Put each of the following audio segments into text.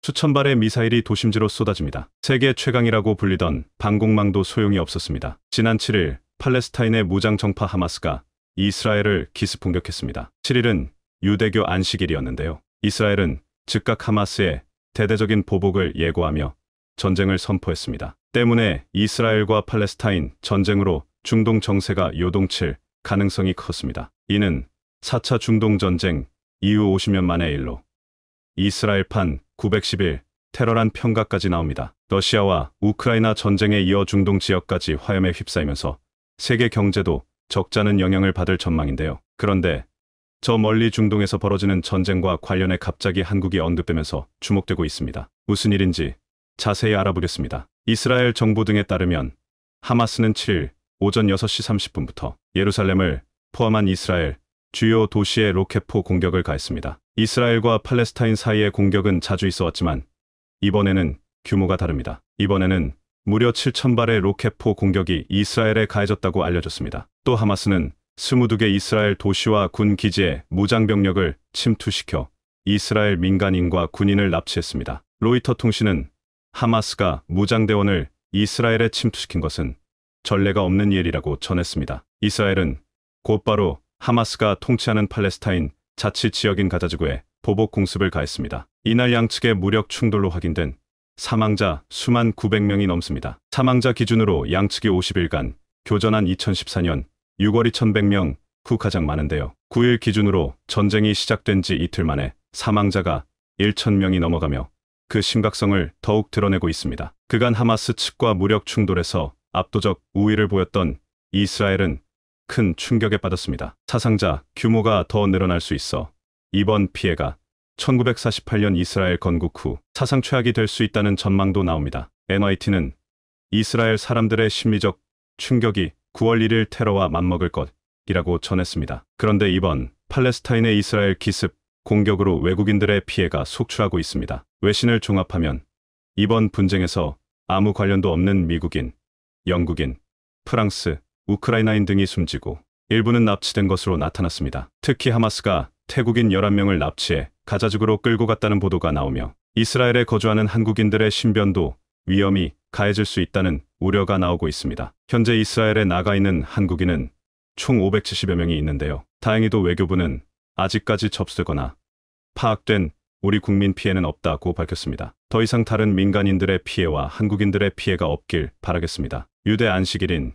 수천 발의 미사일이 도심지로 쏟아집니다. 세계 최강이라고 불리던 방공망도 소용이 없었습니다. 지난 7일 팔레스타인의 무장 정파 하마스가 이스라엘을 기습 공격했습니다. 7일은 유대교 안식일이었는데요. 이스라엘은 즉각 하마스의 대대적인 보복을 예고하며 전쟁을 선포했습니다. 때문에 이스라엘과 팔레스타인 전쟁으로 중동 정세가 요동칠 가능성이 컸습니다. 이는 4차 중동 전쟁 이후 50년 만의 일로 이스라엘판 911 테러란 평가까지 나옵니다. 러시아와 우크라이나 전쟁에 이어 중동 지역까지 화염에 휩싸이면서 세계 경제도 적잖은 영향을 받을 전망인데요. 그런데 저 멀리 중동에서 벌어지는 전쟁과 관련해 갑자기 한국이 언급되면서 주목되고 있습니다. 무슨 일인지 자세히 알아보겠습니다. 이스라엘 정부 등에 따르면 하마스는 7일 오전 6시 30분부터 예루살렘을 포함한 이스라엘 주요 도시에 로켓포 공격을 가했습니다. 이스라엘과 팔레스타인 사이의 공격은 자주 있어 왔지만 이번에는 규모가 다릅니다. 이번에는 무려 7,000발의 로켓포 공격이 이스라엘에 가해졌다고 알려졌습니다. 또 하마스는 22개 이스라엘 도시와 군 기지에 무장병력을 침투시켜 이스라엘 민간인과 군인을 납치했습니다. 로이터 통신은 하마스가 무장대원을 이스라엘에 침투시킨 것은 전례가 없는 일이라고 전했습니다. 이스라엘은 곧바로 하마스가 통치하는 팔레스타인 자치지역인 가자지구에 보복 공습을 가했습니다. 이날 양측의 무력 충돌로 확인된 사망자 수만 900명이 넘습니다. 사망자 기준으로 양측이 50일간 교전한 2014년 6월 2100명 후 가장 많은데요. 9일 기준으로 전쟁이 시작된 지 이틀 만에 사망자가 1000명이 넘어가며 그 심각성을 더욱 드러내고 있습니다. 그간 하마스 측과 무력 충돌에서 압도적 우위를 보였던 이스라엘은 큰 충격에 빠졌습니다. 사상자 규모가 더 늘어날 수 있어 이번 피해가 1948년 이스라엘 건국 후 사상 최악이 될 수 있다는 전망도 나옵니다. NYT는 이스라엘 사람들의 심리적 충격이 9월 1일 테러와 맞먹을 것이라고 전했습니다. 그런데 이번 팔레스타인의 이스라엘 기습 공격으로 외국인들의 피해가 속출하고 있습니다. 외신을 종합하면 이번 분쟁에서 아무 관련도 없는 미국인, 영국인, 프랑스, 우크라이나인 등이 숨지고 일부는 납치된 것으로 나타났습니다. 특히 하마스가 태국인 11명을 납치해 가자지구로 끌고 갔다는 보도가 나오며 이스라엘에 거주하는 한국인들의 신변도 위험이 가해질 수 있다는 우려가 나오고 있습니다. 현재 이스라엘에 나가 있는 한국인은 총 570여 명이 있는데요. 다행히도 외교부는 아직까지 접수되거나 파악된 우리 국민 피해는 없다고 밝혔습니다. 더 이상 다른 민간인들의 피해와 한국인들의 피해가 없길 바라겠습니다. 유대 안식일인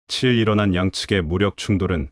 7일 일어난 양측의 무력 충돌은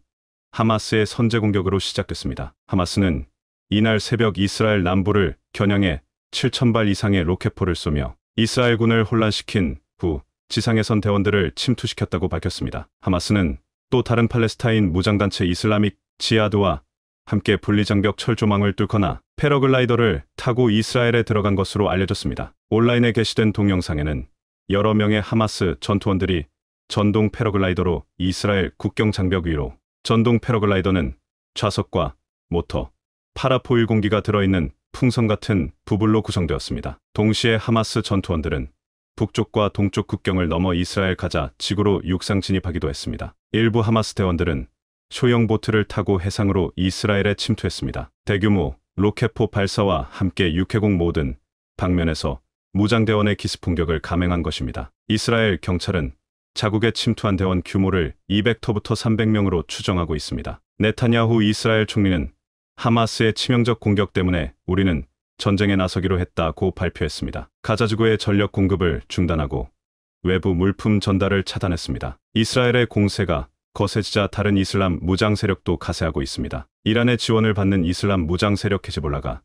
하마스의 선제 공격으로 시작됐습니다. 하마스는 이날 새벽 이스라엘 남부를 겨냥해 7,000발 이상의 로켓포를 쏘며 이스라엘군을 혼란시킨 후 지상해선 대원들을 침투시켰다고 밝혔습니다. 하마스는 또 다른 팔레스타인 무장단체 이슬라믹 지하드와 함께 분리장벽 철조망을 뚫거나 패러글라이더를 타고 이스라엘에 들어간 것으로 알려졌습니다. 온라인에 게시된 동영상에는 여러 명의 하마스 전투원들이 전동 패러글라이더로 이스라엘 국경 장벽 위로 전동 패러글라이더는 좌석과 모터, 파라포일 공기가 들어있는 풍선 같은 부불로 구성되었습니다. 동시에 하마스 전투원들은 북쪽과 동쪽 국경을 넘어 이스라엘 가자 지구로 육상 진입하기도 했습니다. 일부 하마스 대원들은 소형 보트를 타고 해상으로 이스라엘에 침투했습니다. 대규모 로켓포 발사와 함께 육해공 모든 방면에서 무장대원의 기습 공격을 감행한 것입니다. 이스라엘 경찰은 자국에 침투한 대원 규모를 200터부터 300명으로 추정하고 있습니다. 네타냐후 이스라엘 총리는 하마스의 치명적 공격 때문에 우리는 전쟁에 나서기로 했다고 발표했습니다. 가자지구의 전력 공급을 중단하고 외부 물품 전달을 차단했습니다. 이스라엘의 공세가 거세지자 다른 이슬람 무장 세력도 가세하고 있습니다. 이란의 지원을 받는 이슬람 무장 세력 헤즈볼라가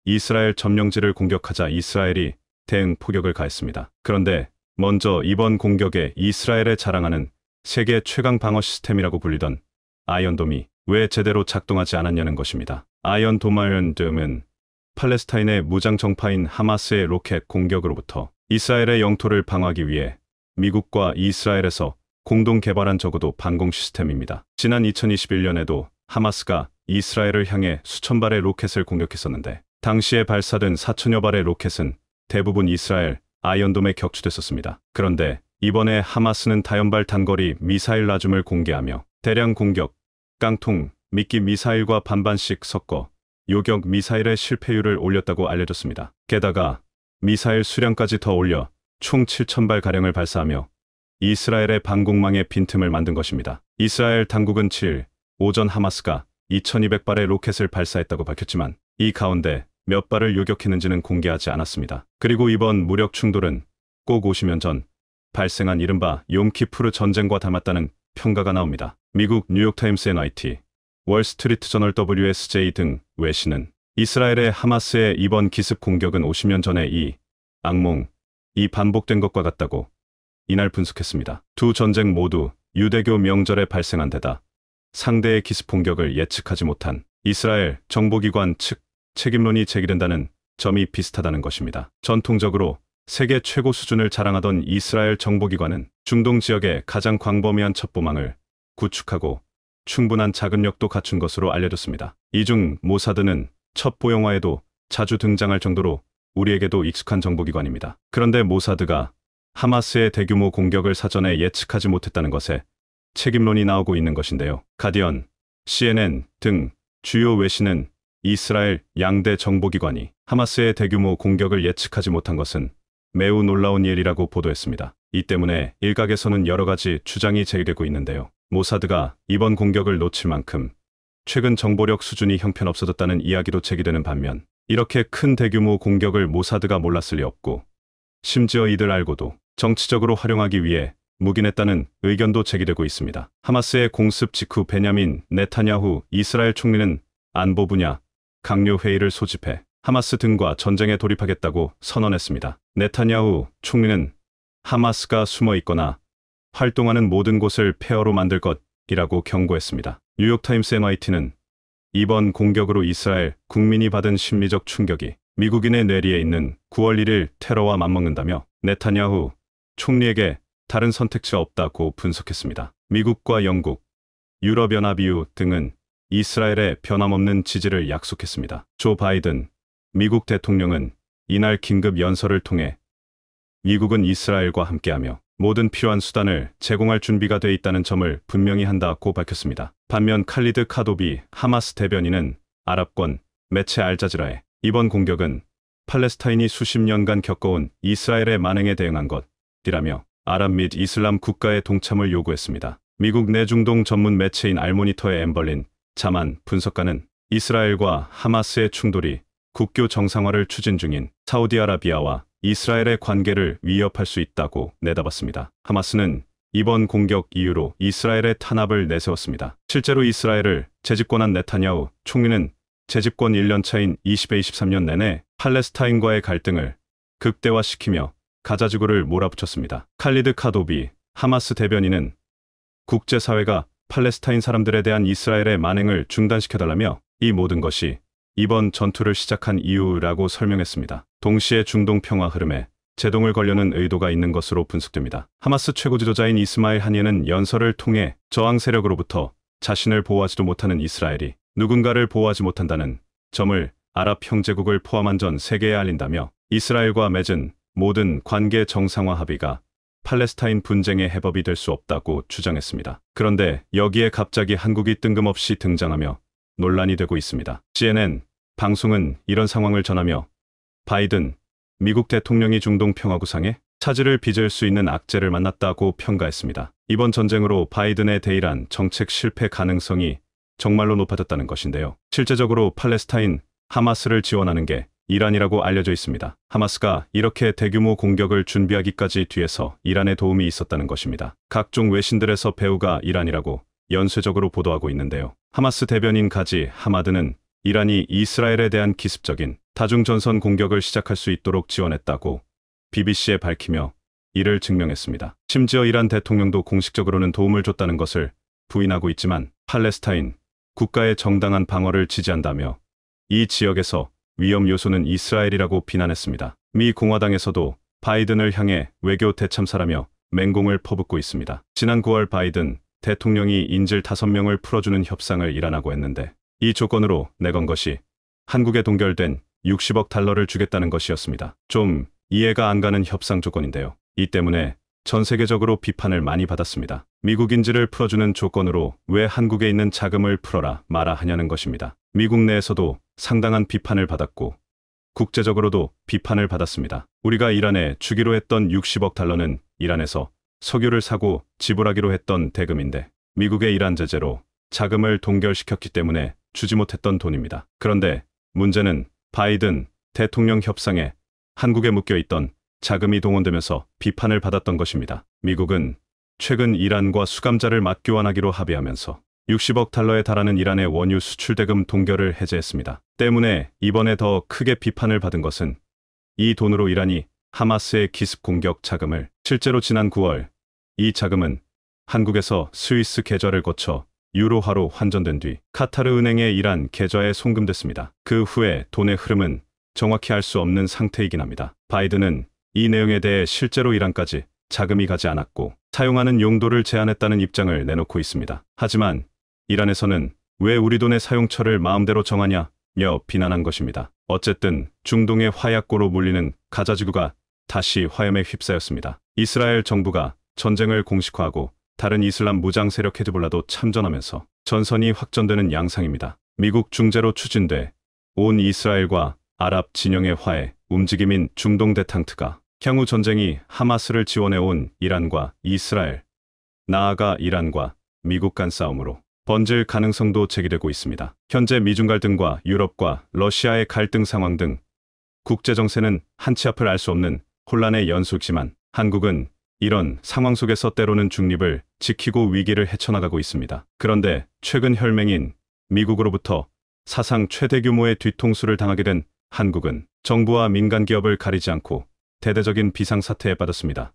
이스라엘 점령지를 공격하자 이스라엘이 대응 포격을 가했습니다. 그런데 먼저 이번 공격에 이스라엘에 자랑하는 세계 최강 방어 시스템이라고 불리던 아이언돔이 왜 제대로 작동하지 않았냐는 것입니다. 아이언돔은 팔레스타인의 무장 정파인 하마스의 로켓 공격으로부터 이스라엘의 영토를 방어하기 위해 미국과 이스라엘에서 공동 개발한 적어도 방공 시스템입니다. 지난 2021년에도 하마스가 이스라엘을 향해 수천 발의 로켓을 공격했었는데 당시에 발사된 4천여 발의 로켓은 대부분 이스라엘 아이언돔에 격추됐었습니다. 그런데 이번에 하마스는 다연발 단거리 미사일 나줌을 공개하며 대량 공격, 깡통, 미끼 미사일과 반반씩 섞어 요격 미사일의 실패율을 올렸다고 알려졌습니다. 게다가 미사일 수량까지 더 올려 총 7,000발가량을 발사하며 이스라엘의 방공망에 빈틈을 만든 것입니다. 이스라엘 당국은 7일 오전 하마스가 2,200발의 로켓을 발사했다고 밝혔지만 이 가운데 몇 발을 요격했는지는 공개하지 않았습니다. 그리고 이번 무력 충돌은 꼭 50년 전 발생한 이른바 욤키푸르 전쟁과 닮았다는 평가가 나옵니다. 미국 뉴욕타임스 NYT, 월스트리트 저널 WSJ 등 외신은 이스라엘의 하마스의 이번 기습 공격은 50년 전의 이 악몽이 반복된 것과 같다고 이날 분석했습니다. 두 전쟁 모두 유대교 명절에 발생한 데다 상대의 기습 공격을 예측하지 못한 이스라엘 정보기관 측 책임론이 제기된다는 점이 비슷하다는 것입니다. 전통적으로 세계 최고 수준을 자랑하던 이스라엘 정보기관은 중동 지역의 가장 광범위한 첩보망을 구축하고 충분한 자금력도 갖춘 것으로 알려졌습니다. 이 중 모사드는 첩보 영화에도 자주 등장할 정도로 우리에게도 익숙한 정보기관입니다. 그런데 모사드가 하마스의 대규모 공격을 사전에 예측하지 못했다는 것에 책임론이 나오고 있는 것인데요. 가디언, CNN 등 주요 외신은 이스라엘 양대 정보기관이 하마스의 대규모 공격을 예측하지 못한 것은 매우 놀라운 일이라고 보도했습니다. 이 때문에 일각에서는 여러 가지 주장이 제기되고 있는데요. 모사드가 이번 공격을 놓칠 만큼 최근 정보력 수준이 형편없어졌다는 이야기도 제기되는 반면 이렇게 큰 대규모 공격을 모사드가 몰랐을 리 없고 심지어 이들 알고도 정치적으로 활용하기 위해 묵인했다는 의견도 제기되고 있습니다. 하마스의 공습 직후 베냐민 네타냐후 이스라엘 총리는 안보 분야 강요 회의를 소집해 하마스 등과 전쟁에 돌입하겠다고 선언했습니다. 네타냐후 총리는 하마스가 숨어 있거나 활동하는 모든 곳을 폐허로 만들 것이라고 경고했습니다. 뉴욕타임스 NYT는 이번 공격으로 이스라엘 국민이 받은 심리적 충격이 미국인의 뇌리에 있는 9월 1일 테러와 맞먹는다며 네타냐후 총리에게 다른 선택지가 없다고 분석했습니다. 미국과 영국, 유럽연합 EU 등은 이스라엘의 변함없는 지지를 약속했습니다. 조 바이든 미국 대통령은 이날 긴급 연설을 통해 미국은 이스라엘과 함께하며 모든 필요한 수단을 제공할 준비가 돼 있다는 점을 분명히 한다고 밝혔습니다. 반면 칼리드 카도비 하마스 대변인은 아랍권 매체 알자지라에 이번 공격은 팔레스타인이 수십 년간 겪어온 이스라엘의 만행에 대응한 것이라며 아랍 및 이슬람 국가의 동참을 요구했습니다. 미국 내 중동 전문 매체인 알모니터의 엠벌린 자만 분석가는 이스라엘과 하마스의 충돌이 국교 정상화를 추진 중인 사우디아라비아와 이스라엘의 관계를 위협할 수 있다고 내다봤습니다. 하마스는 이번 공격 이후로 이스라엘의 탄압을 내세웠습니다. 실제로 이스라엘을 재집권한 네타냐후 총리는 재집권 1년 차인 2023년 내내 팔레스타인과의 갈등을 극대화시키며 가자지구를 몰아붙였습니다. 칼리드 카도비 하마스 대변인은 국제사회가 팔레스타인 사람들에 대한 이스라엘의 만행을 중단시켜달라며 이 모든 것이 이번 전투를 시작한 이유라고 설명했습니다. 동시에 중동 평화 흐름에 제동을 걸려는 의도가 있는 것으로 분석됩니다. 하마스 최고 지도자인 이스마일 하니에는 연설을 통해 저항 세력으로부터 자신을 보호하지도 못하는 이스라엘이 누군가를 보호하지 못한다는 점을 아랍 형제국을 포함한 전 세계에 알린다며 이스라엘과 맺은 모든 관계 정상화 합의가 팔레스타인 분쟁의 해법이 될 수 없다고 주장했습니다. 그런데 여기에 갑자기 한국이 뜬금없이 등장하며 논란이 되고 있습니다. CNN 방송은 이런 상황을 전하며 바이든 미국 대통령이 중동 평화 구상에 차질을 빚을 수 있는 악재를 만났다고 평가했습니다. 이번 전쟁으로 바이든의 대이란 정책 실패 가능성이 정말로 높아졌다는 것인데요. 실제적으로 팔레스타인 하마스를 지원하는 게 이란이라고 알려져 있습니다. 하마스가 이렇게 대규모 공격을 준비하기까지 뒤에서 이란의 도움이 있었다는 것입니다. 각종 외신들에서 배후가 이란이라고 연쇄적으로 보도하고 있는데요. 하마스 대변인 가지 하마드는 이란이 이스라엘에 대한 기습적인 다중전선 공격을 시작할 수 있도록 지원했다고 BBC에 밝히며 이를 증명했습니다. 심지어 이란 대통령도 공식적으로는 도움을 줬다는 것을 부인하고 있지만 팔레스타인 국가의 정당한 방어를 지지한다며 이 지역에서 위험 요소는 이스라엘이라고 비난했습니다. 미 공화당에서도 바이든을 향해 외교 대참사라며 맹공을 퍼붓고 있습니다. 지난 9월 바이든 대통령이 인질 5명을 풀어주는 협상을 이란하고 했는데 이 조건으로 내건 것이 한국에 동결된 60억 달러를 주겠다는 것이었습니다. 좀 이해가 안 가는 협상 조건인데요. 이 때문에 전 세계적으로 비판을 많이 받았습니다. 미국 인질을 풀어주는 조건으로 왜 한국에 있는 자금을 풀어라 마라 하냐는 것입니다. 미국 내에서도 상당한 비판을 받았고 국제적으로도 비판을 받았습니다. 우리가 이란에 주기로 했던 60억 달러는 이란에서 석유를 사고 지불하기로 했던 대금인데 미국의 이란 제재로 자금을 동결시켰기 때문에 주지 못했던 돈입니다. 그런데 문제는 바이든 대통령 협상에 한국에 묶여 있던 자금이 동원되면서 비판을 받았던 것입니다. 미국은 최근 이란과 수감자를 맞교환하기로 합의하면서 60억 달러에 달하는 이란의 원유 수출 대금 동결을 해제했습니다. 때문에 이번에 더 크게 비판을 받은 것은 이 돈으로 이란이 하마스의 기습 공격 자금을 실제로 지난 9월 이 자금은 한국에서 스위스 계좌를 거쳐 유로화로 환전된 뒤 카타르 은행의 이란 계좌에 송금됐습니다. 그 후에 돈의 흐름은 정확히 알 수 없는 상태이긴 합니다. 바이든은 이 내용에 대해 실제로 이란까지 자금이 가지 않았고 사용하는 용도를 제한했다는 입장을 내놓고 있습니다. 하지만 이란에서는 왜 우리 돈의 사용처를 마음대로 정하냐며 비난한 것입니다. 어쨌든 중동의 화약고로 몰리는 가자지구가 다시 화염에 휩싸였습니다. 이스라엘 정부가 전쟁을 공식화하고 다른 이슬람 무장 세력 헤즈볼라도 참전하면서 전선이 확전되는 양상입니다. 미국 중재로 추진돼 온 이스라엘과 아랍 진영의 화해 움직임인 중동 대탕트가 향후 전쟁이 하마스를 지원해온 이란과 이스라엘, 나아가 이란과 미국 간 싸움으로 번질 가능성도 제기되고 있습니다. 현재 미중 갈등과 유럽과 러시아의 갈등 상황 등 국제 정세는 한치 앞을 알 수 없는 혼란의 연속이지만 한국은 이런 상황 속에서 때로는 중립을 지키고 위기를 헤쳐나가고 있습니다. 그런데 최근 혈맹인 미국으로부터 사상 최대 규모의 뒤통수를 당하게 된 한국은 정부와 민간 기업을 가리지 않고 대대적인 비상사태에 빠졌습니다.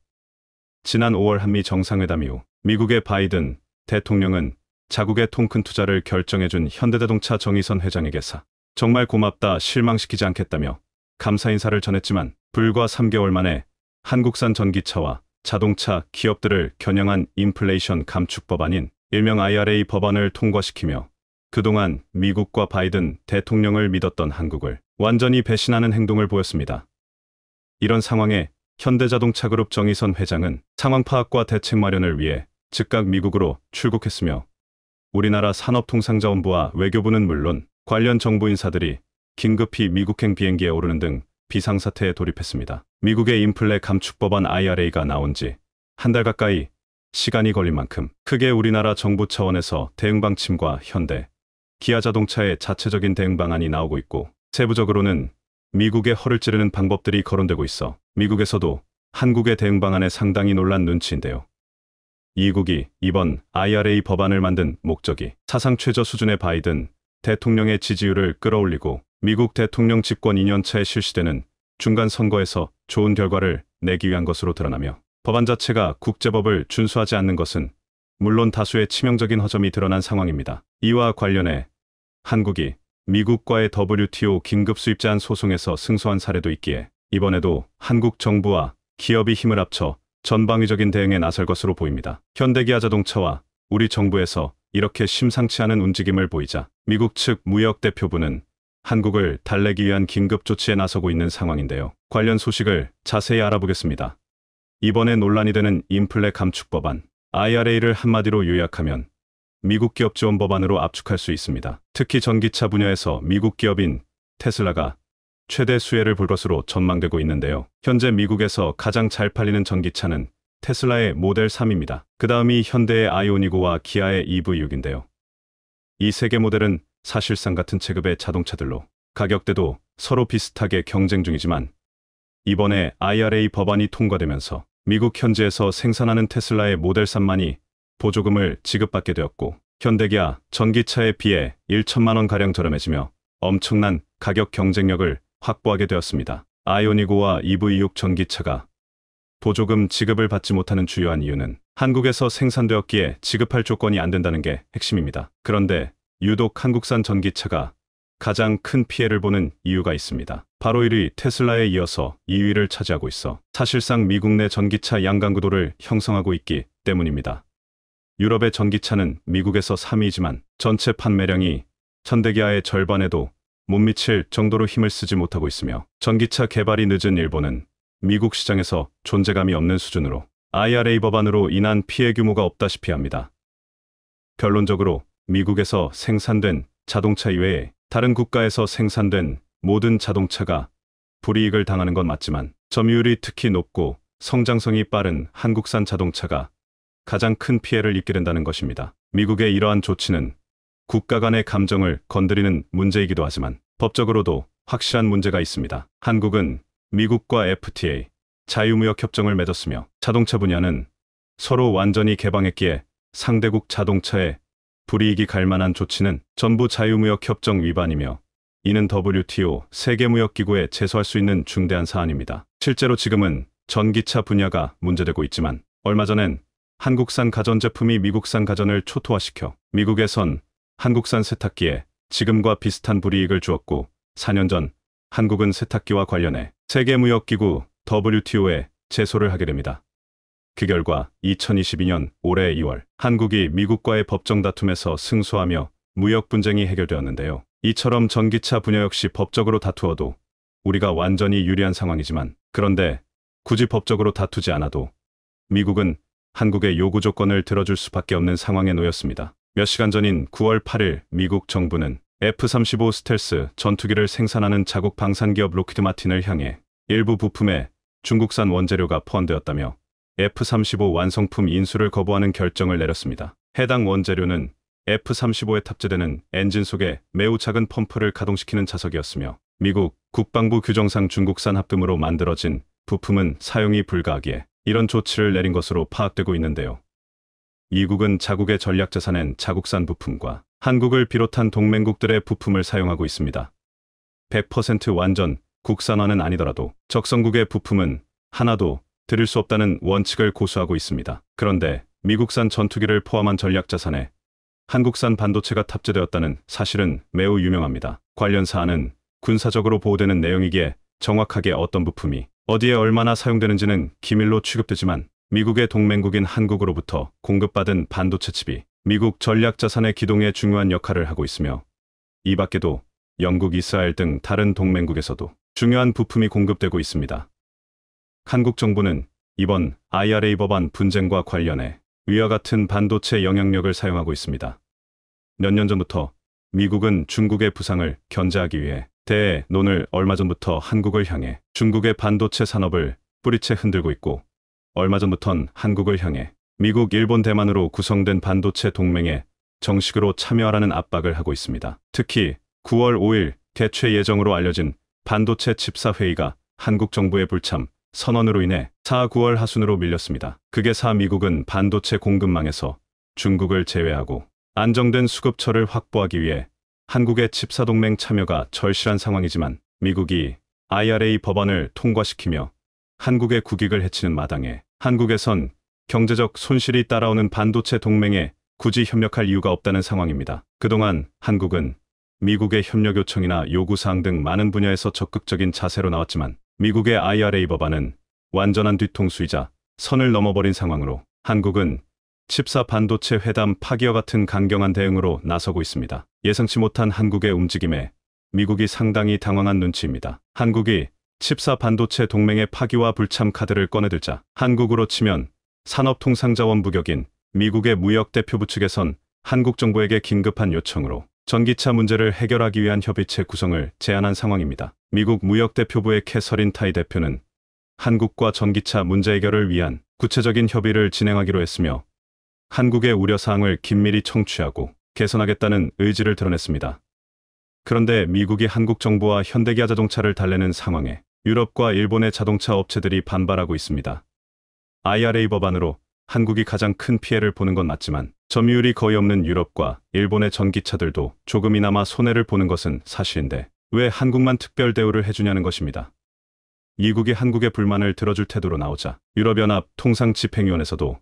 지난 5월 한미 정상회담 이후 미국의 바이든 대통령은 자국의 통 큰 투자를 결정해준 현대자동차 정의선 회장에게 정말 고맙다, 실망시키지 않겠다며 감사 인사를 전했지만 불과 3개월 만에 한국산 전기차와 자동차 기업들을 겨냥한 인플레이션 감축 법안인 일명 IRA 법안을 통과시키며 그동안 미국과 바이든 대통령을 믿었던 한국을 완전히 배신하는 행동을 보였습니다. 이런 상황에 현대자동차그룹 정의선 회장은 상황 파악과 대책 마련을 위해 즉각 미국으로 출국했으며 우리나라 산업통상자원부와 외교부는 물론 관련 정부 인사들이 긴급히 미국행 비행기에 오르는 등 비상사태에 돌입했습니다. 미국의 인플레 감축 법안 IRA가 나온 지 한 달 가까이 시간이 걸린 만큼 크게 우리나라 정부 차원에서 대응 방침과 현대, 기아자동차의 자체적인 대응 방안이 나오고 있고 세부적으로는 미국의 허를 찌르는 방법들이 거론되고 있어 미국에서도 한국의 대응 방안에 상당히 놀란 눈치인데요. 이국이 이번 IRA 법안을 만든 목적이 사상 최저 수준의 바이든 대통령의 지지율을 끌어올리고 미국 대통령 집권 2년차에 실시되는 중간 선거에서 좋은 결과를 내기 위한 것으로 드러나며 법안 자체가 국제법을 준수하지 않는 것은 물론 다수의 치명적인 허점이 드러난 상황입니다. 이와 관련해 한국이 미국과의 WTO 긴급 수입 제한 소송에서 승소한 사례도 있기에 이번에도 한국 정부와 기업이 힘을 합쳐 전방위적인 대응에 나설 것으로 보입니다. 현대기아자동차와 우리 정부에서 이렇게 심상치 않은 움직임을 보이자 미국 측 무역대표부는 한국을 달래기 위한 긴급 조치에 나서고 있는 상황인데요. 관련 소식을 자세히 알아보겠습니다. 이번에 논란이 되는 인플레 감축 법안, IRA를 한마디로 요약하면 미국 기업 지원 법안으로 압축할 수 있습니다. 특히 전기차 분야에서 미국 기업인 테슬라가 최대 수혜를 볼 것으로 전망되고 있는데요. 현재 미국에서 가장 잘 팔리는 전기차는 테슬라의 모델 3입니다. 그 다음이 현대의 아이오닉5와 기아의 EV6인데요. 이 세 개 모델은 사실상 같은 체급의 자동차들로 가격대도 서로 비슷하게 경쟁 중이지만 이번에 IRA 법안이 통과되면서 미국 현지에서 생산하는 테슬라의 모델 3만이 보조금을 지급받게 되었고 현대기아 전기차에 비해 1천만 원가량 저렴해지며 엄청난 가격 경쟁력을 확보하게 되었습니다. 아이오닉5와 EV6 전기차가 보조금 지급을 받지 못하는 주요한 이유는 한국에서 생산되었기에 지급할 조건이 안 된다는 게 핵심입니다. 그런데 유독 한국산 전기차가 가장 큰 피해를 보는 이유가 있습니다. 바로 1위 테슬라에 이어서 2위를 차지하고 있어 사실상 미국 내 전기차 양강구도를 형성하고 있기 때문입니다. 유럽의 전기차는 미국에서 3위이지만 전체 판매량이 현대기아의 절반에도 못 미칠 정도로 힘을 쓰지 못하고 있으며 전기차 개발이 늦은 일본은 미국 시장에서 존재감이 없는 수준으로 IRA 법안으로 인한 피해 규모가 없다시피 합니다. 결론적으로 미국에서 생산된 자동차 이외에 다른 국가에서 생산된 모든 자동차가 불이익을 당하는 건 맞지만 점유율이 특히 높고 성장성이 빠른 한국산 자동차가 가장 큰 피해를 입게 된다는 것입니다. 미국의 이러한 조치는 국가 간의 감정을 건드리는 문제이기도 하지만 법적으로도 확실한 문제가 있습니다. 한국은 미국과 FTA, 자유무역 협정을 맺었으며 자동차 분야는 서로 완전히 개방했기에 상대국 자동차에 불이익이 갈 만한 조치는 전부 자유무역 협정 위반이며 이는 WTO 세계무역기구에 제소할 수 있는 중대한 사안입니다. 실제로 지금은 전기차 분야가 문제되고 있지만 얼마 전엔 한국산 가전제품이 미국산 가전을 초토화시켜 미국에선 한국산 세탁기에 지금과 비슷한 불이익을 주었고 4년 전 한국은 세탁기와 관련해 세계무역기구 WTO에 제소를 하게 됩니다. 그 결과 2022년 올해 2월 한국이 미국과의 법정 다툼에서 승소하며 무역 분쟁이 해결되었는데요. 이처럼 전기차 분야 역시 법적으로 다투어도 우리가 완전히 유리한 상황이지만 그런데 굳이 법적으로 다투지 않아도 미국은 한국의 요구 조건을 들어줄 수밖에 없는 상황에 놓였습니다. 몇 시간 전인 9월 8일 미국 정부는 F-35 스텔스 전투기를 생산하는 자국 방산기업 로키드 마틴을 향해 일부 부품에 중국산 원재료가 포함되었다며 F-35 완성품 인수를 거부하는 결정을 내렸습니다. 해당 원재료는 F-35에 탑재되는 엔진 속에 매우 작은 펌프를 가동시키는 자석이었으며 미국 국방부 규정상 중국산 합금으로 만들어진 부품은 사용이 불가하기에 이런 조치를 내린 것으로 파악되고 있는데요. 미국은 자국의 전략자산엔 자국산 부품과 한국을 비롯한 동맹국들의 부품을 사용하고 있습니다. 100% 완전 국산화는 아니더라도 적성국의 부품은 하나도 들일 수 없다는 원칙을 고수하고 있습니다. 그런데 미국산 전투기를 포함한 전략자산에 한국산 반도체가 탑재되었다는 사실은 매우 유명합니다. 관련 사안은 군사적으로 보호되는 내용이기에 정확하게 어떤 부품이 어디에 얼마나 사용되는지는 기밀로 취급되지만 미국의 동맹국인 한국으로부터 공급받은 반도체 칩이 미국 전략자산의 기동에 중요한 역할을 하고 있으며 이 밖에도 영국, 이스라엘 등 다른 동맹국에서도 중요한 부품이 공급되고 있습니다. 한국 정부는 이번 IRA 법안 분쟁과 관련해 위와 같은 반도체 영향력을 사용하고 있습니다. 몇 년 전부터 미국은 중국의 부상을 견제하기 위해 대논을 얼마 전부터 한국을 향해 중국의 반도체 산업을 뿌리채 흔들고 있고 얼마 전부턴 한국을 향해 미국, 일본, 대만으로 구성된 반도체 동맹에 정식으로 참여하라는 압박을 하고 있습니다. 특히 9월 5일 개최 예정으로 알려진 반도체 칩사 회의가 한국 정부의 불참 선언으로 인해 4, 9월 하순으로 밀렸습니다. 그게 미국은 반도체 공급망에서 중국을 제외하고 안정된 수급처를 확보하기 위해 한국의 칩사 동맹 참여가 절실한 상황이지만 미국이 IRA 법안을 통과시키며 한국의 국익을 해치는 마당에 한국에선 경제적 손실이 따라오는 반도체 동맹에 굳이 협력할 이유가 없다는 상황입니다. 그동안 한국은 미국의 협력 요청이나 요구사항 등 많은 분야에서 적극적인 자세로 나왔지만 미국의 IRA 법안은 완전한 뒤통수이자 선을 넘어버린 상황으로 한국은 칩사 반도체 회담 파기와 같은 강경한 대응으로 나서고 있습니다. 예상치 못한 한국의 움직임에 미국이 상당히 당황한 눈치입니다. 한국이 칩사 반도체 동맹의 파기와 불참 카드를 꺼내들자 한국으로 치면 산업통상자원 부격인 미국의 무역대표부 측에선 한국 정부에게 긴급한 요청으로 전기차 문제를 해결하기 위한 협의체 구성을 제안한 상황입니다. 미국 무역대표부의 캐서린 타이 대표는 한국과 전기차 문제 해결을 위한 구체적인 협의를 진행하기로 했으며 한국의 우려사항을 긴밀히 청취하고 개선하겠다는 의지를 드러냈습니다. 그런데 미국이 한국 정부와 현대기아 자동차를 달래는 상황에 유럽과 일본의 자동차 업체들이 반발하고 있습니다. IRA 법안으로 한국이 가장 큰 피해를 보는 건 맞지만 점유율이 거의 없는 유럽과 일본의 전기차들도 조금이나마 손해를 보는 것은 사실인데 왜 한국만 특별 대우를 해주냐는 것입니다. 미국이 한국의 불만을 들어줄 태도로 나오자 유럽연합 통상집행위원회에서도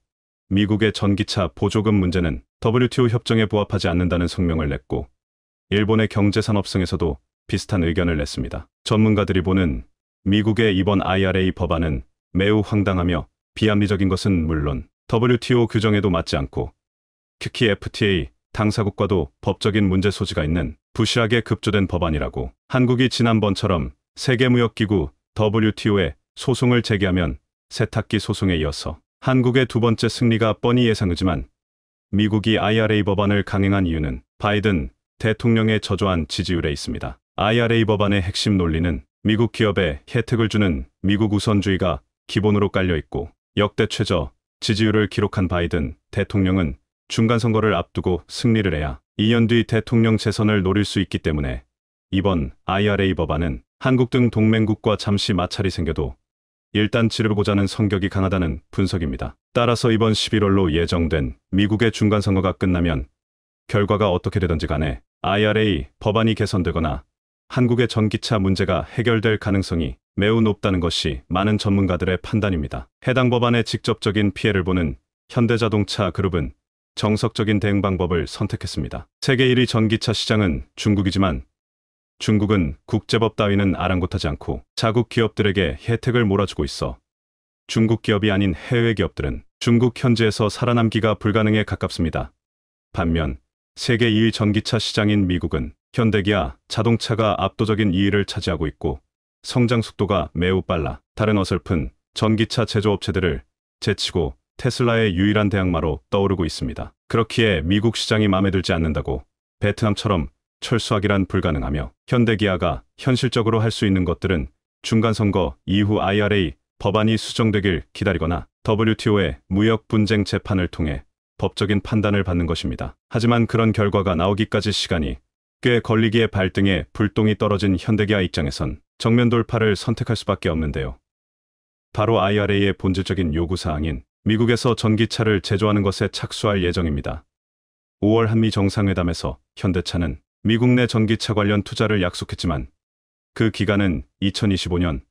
미국의 전기차 보조금 문제는 WTO 협정에 부합하지 않는다는 성명을 냈고 일본의 경제산업성에서도 비슷한 의견을 냈습니다. 전문가들이 보는 미국의 이번 IRA 법안은 매우 황당하며 비합리적인 것은 물론 WTO 규정에도 맞지 않고 특히 FTA 당사국과도 법적인 문제 소지가 있는 부실하게 급조된 법안이라고 한국이 지난번처럼 세계무역기구 WTO에 소송을 제기하면 세탁기 소송에 이어서 한국의 두 번째 승리가 뻔히 예상되지만 미국이 IRA 법안을 강행한 이유는 바이든 대통령의 저조한 지지율에 있습니다. IRA 법안의 핵심 논리는 미국 기업에 혜택을 주는 미국 우선주의가 기본으로 깔려 있고 역대 최저 지지율을 기록한 바이든 대통령은 중간선거를 앞두고 승리를 해야 2년 뒤 대통령 재선을 노릴 수 있기 때문에 이번 IRA 법안은 한국 등 동맹국과 잠시 마찰이 생겨도 일단 치르고자는 성격이 강하다는 분석입니다. 따라서 이번 11월로 예정된 미국의 중간선거가 끝나면 결과가 어떻게 되든지 간에 IRA 법안이 개선되거나 한국의 전기차 문제가 해결될 가능성이 매우 높다는 것이 많은 전문가들의 판단입니다. 해당 법안에 직접적인 피해를 보는 현대자동차 그룹은 정석적인 대응 방법을 선택했습니다. 세계 1위 전기차 시장은 중국이지만 중국은 국제법 따위는 아랑곳하지 않고 자국 기업들에게 혜택을 몰아주고 있어 중국 기업이 아닌 해외 기업들은 중국 현지에서 살아남기가 불가능에 가깝습니다. 반면 세계 2위 전기차 시장인 미국은 현대기아 자동차가 압도적인 2위를 차지하고 있고 성장 속도가 매우 빨라 다른 어설픈 전기차 제조업체들을 제치고 테슬라의 유일한 대항마로 떠오르고 있습니다. 그렇기에 미국 시장이 마음에 들지 않는다고 베트남처럼 철수하기란 불가능하며 현대기아가 현실적으로 할 수 있는 것들은 중간선거 이후 IRA 법안이 수정되길 기다리거나 WTO의 무역 분쟁 재판을 통해 법적인 판단을 받는 것입니다. 하지만 그런 결과가 나오기까지 시간이 꽤 걸리기에 발등에 불똥이 떨어진 현대기아 입장에선 정면 돌파를 선택할 수밖에 없는데요. 바로 IRA의 본질적인 요구사항인 미국에서 전기차를 제조하는 것에 착수할 예정입니다. 5월 한미 정상회담에서 현대차는 미국 내 전기차 관련 투자를 약속했지만 그 기간은 2025년,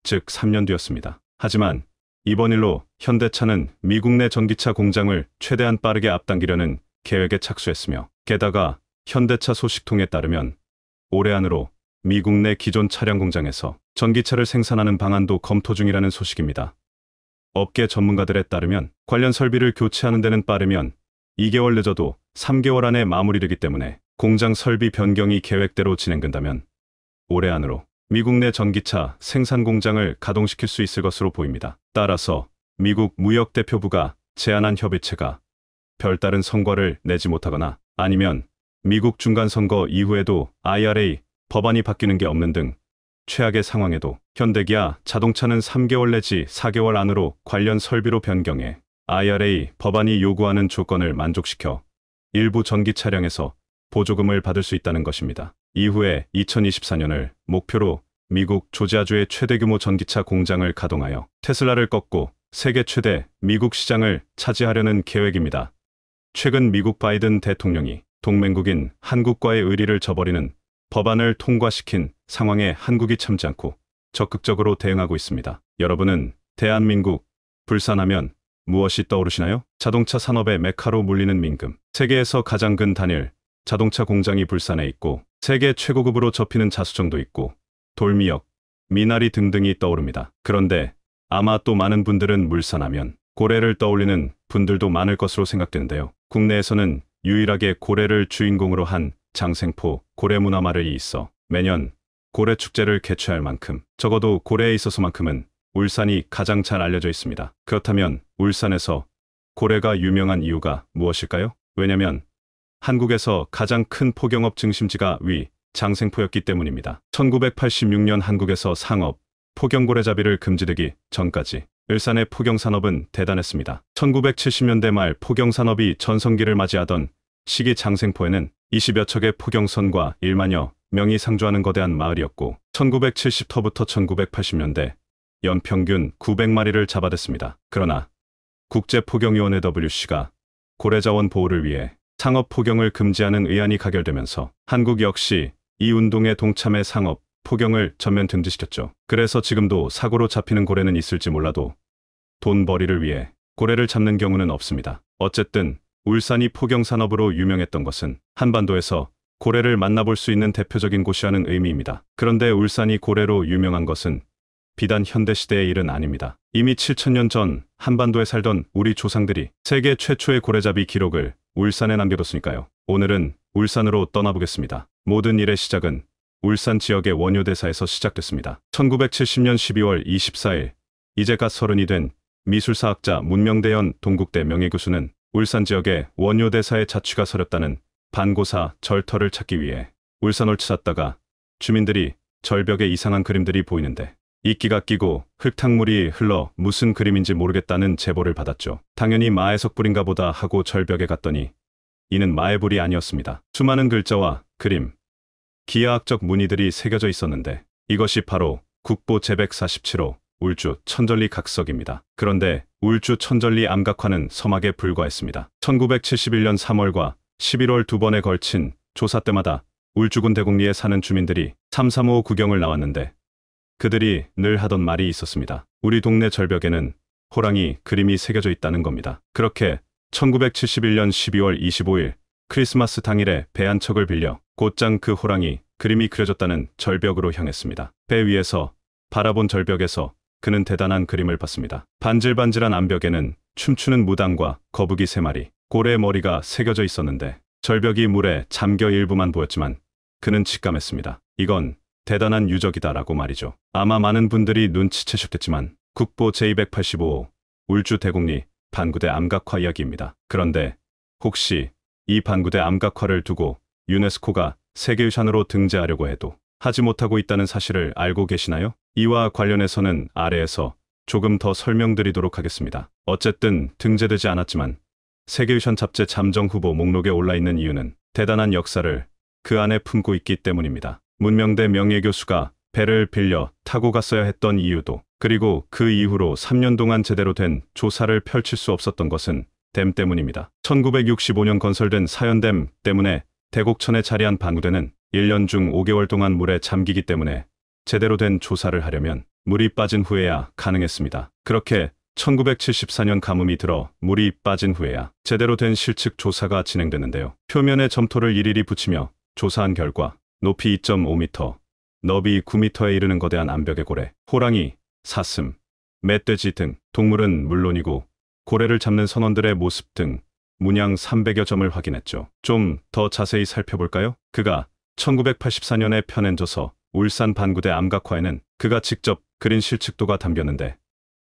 즉 3년 뒤였습니다. 하지만 이번 일로 현대차는 미국 내 전기차 공장을 최대한 빠르게 앞당기려는 계획에 착수했으며 게다가 현대차 소식통에 따르면 올해 안으로 미국 내 기존 차량 공장에서 전기차를 생산하는 방안도 검토 중이라는 소식입니다. 업계 전문가들에 따르면 관련 설비를 교체하는 데는 빠르면 2개월 늦어도 3개월 안에 마무리되기 때문에 공장 설비 변경이 계획대로 진행된다면 올해 안으로 미국 내 전기차 생산 공장을 가동시킬 수 있을 것으로 보입니다. 따라서 미국 무역대표부가 제안한 협의체가 별다른 성과를 내지 못하거나 아니면 미국 중간선거 이후에도 IRA 법안이 바뀌는 게 없는 등 최악의 상황에도 현대기아 자동차는 3개월 내지 4개월 안으로 관련 설비로 변경해 IRA 법안이 요구하는 조건을 만족시켜 일부 전기 차량에서 보조금을 받을 수 있다는 것입니다. 이후에 2024년을 목표로 미국 조지아주의 최대 규모 전기차 공장을 가동하여 테슬라를 꺾고 세계 최대 미국 시장을 차지하려는 계획입니다. 최근 미국 바이든 대통령이 동맹국인 한국과의 의리를 저버리는 법안을 통과시킨 상황에 한국이 참지 않고 적극적으로 대응하고 있습니다. 여러분은 대한민국, 불산하면 무엇이 떠오르시나요? 자동차 산업의 메카로 물리는 민금. 세계에서 가장 큰 단일 자동차 공장이 불산에 있고 세계 최고급으로 접히는 자수정도 있고 돌미역, 미나리 등등이 떠오릅니다. 그런데 아마 또 많은 분들은 물산하면 고래를 떠올리는 분들도 많을 것으로 생각되는데요. 국내에서는 유일하게 고래를 주인공으로 한 장생포 고래문화마을이 있어 매년 고래 축제를 개최할 만큼 적어도 고래에 있어서만큼은 울산이 가장 잘 알려져 있습니다. 그렇다면 울산에서 고래가 유명한 이유가 무엇일까요? 왜냐면 한국에서 가장 큰 포경업 중심지가 위 장생포였기 때문입니다. 1986년 한국에서 상업, 포경고래잡이를 금지되기 전까지 울산의 포경산업은 대단했습니다. 1970년대 말 포경산업이 전성기를 맞이하던 시기 장생포에는 20여 척의 포경선과 1만여 명이 상주하는 거대한 마을이었고 1970터부터 1980년대 연평균 900마리를 잡아댔습니다. 그러나 국제포경위원회 WC가 고래자원 보호를 위해 상업 포경을 금지하는 의안이 가결되면서 한국 역시 이 운동에 동참해 상업 포경을 전면 금지시켰죠. 그래서 지금도 사고로 잡히는 고래는 있을지 몰라도 돈벌이를 위해 고래를 잡는 경우는 없습니다. 어쨌든 울산이 포경산업으로 유명했던 것은 한반도에서 고래를 만나볼 수 있는 대표적인 곳이라는 의미입니다. 그런데 울산이 고래로 유명한 것은 비단 현대시대의 일은 아닙니다. 이미 7,000년 전 한반도에 살던 우리 조상들이 세계 최초의 고래잡이 기록을 울산에 남겨뒀으니까요. 오늘은 울산으로 떠나보겠습니다. 모든 일의 시작은 울산 지역의 원효대사에서 시작됐습니다. 1970년 12월 24일 이제갓 30이 된 미술사학자 문명대연 동국대 명예교수는 울산 지역의 원효대사에 자취가 서렸다는 반고사 절터를 찾기 위해 울산을 찾았다가 주민들이 절벽에 이상한 그림들이 보이는데 이끼가 끼고 흙탕물이 흘러 무슨 그림인지 모르겠다는 제보를 받았죠. 당연히 마의 석불인가 보다 하고 절벽에 갔더니 이는 마의 불이 아니었습니다. 수많은 글자와 그림, 기하학적 문의들이 새겨져 있었는데 이것이 바로 국보 제147호 울주 천절리 각석입니다. 그런데 울주 천절리 암각화는 서막에 불과했습니다. 1971년 3월과 11월 두 번에 걸친 조사 때마다 울주군 대곡리에 사는 주민들이 335 구경을 나왔는데 그들이 늘 하던 말이 있었습니다. 우리 동네 절벽에는 호랑이 그림이 새겨져 있다는 겁니다. 그렇게 1971년 12월 25일 크리스마스 당일에 배 한 척을 빌려 곧장 그 호랑이 그림이 그려졌다는 절벽으로 향했습니다. 배 위에서 바라본 절벽에서 그는 대단한 그림을 봤습니다. 반질반질한 암벽에는 춤추는 무당과 거북이 3마리, 고래의 머리가 새겨져 있었는데 절벽이 물에 잠겨 일부만 보였지만 그는 직감했습니다. 이건 대단한 유적이다라고 말이죠. 아마 많은 분들이 눈치채셨겠지만 국보 제285호 울주 대곡리 반구대 암각화 이야기입니다. 그런데 혹시 이 반구대 암각화를 두고 유네스코가 세계유산으로 등재하려고 해도 하지 못하고 있다는 사실을 알고 계시나요? 이와 관련해서는 아래에서 조금 더 설명드리도록 하겠습니다. 어쨌든 등재되지 않았지만 세계유산 잡지 잠정 후보 목록에 올라있는 이유는 대단한 역사를 그 안에 품고 있기 때문입니다. 문명대 명예교수가 배를 빌려 타고 갔어야 했던 이유도, 그리고 그 이후로 3년 동안 제대로 된 조사를 펼칠 수 없었던 것은 댐 때문입니다. 1965년 건설된 사연댐 때문에 대곡천에 자리한 반구대는 1년 중 5개월 동안 물에 잠기기 때문에 제대로 된 조사를 하려면 물이 빠진 후에야 가능했습니다. 그렇게 1974년 가뭄이 들어 물이 빠진 후에야 제대로 된 실측 조사가 진행되는데요. 표면에 점토를 일일이 붙이며 조사한 결과 높이 2.5m, 너비 9m에 이르는 거대한 암벽의 고래, 호랑이, 사슴, 멧돼지 등 동물은 물론이고 고래를 잡는 선원들의 모습 등 문양 300여 점을 확인했죠. 좀 더 자세히 살펴볼까요? 그가 1984년에 펴낸 저서 울산 반구대 암각화에는 그가 직접 그린 실측도가 담겼는데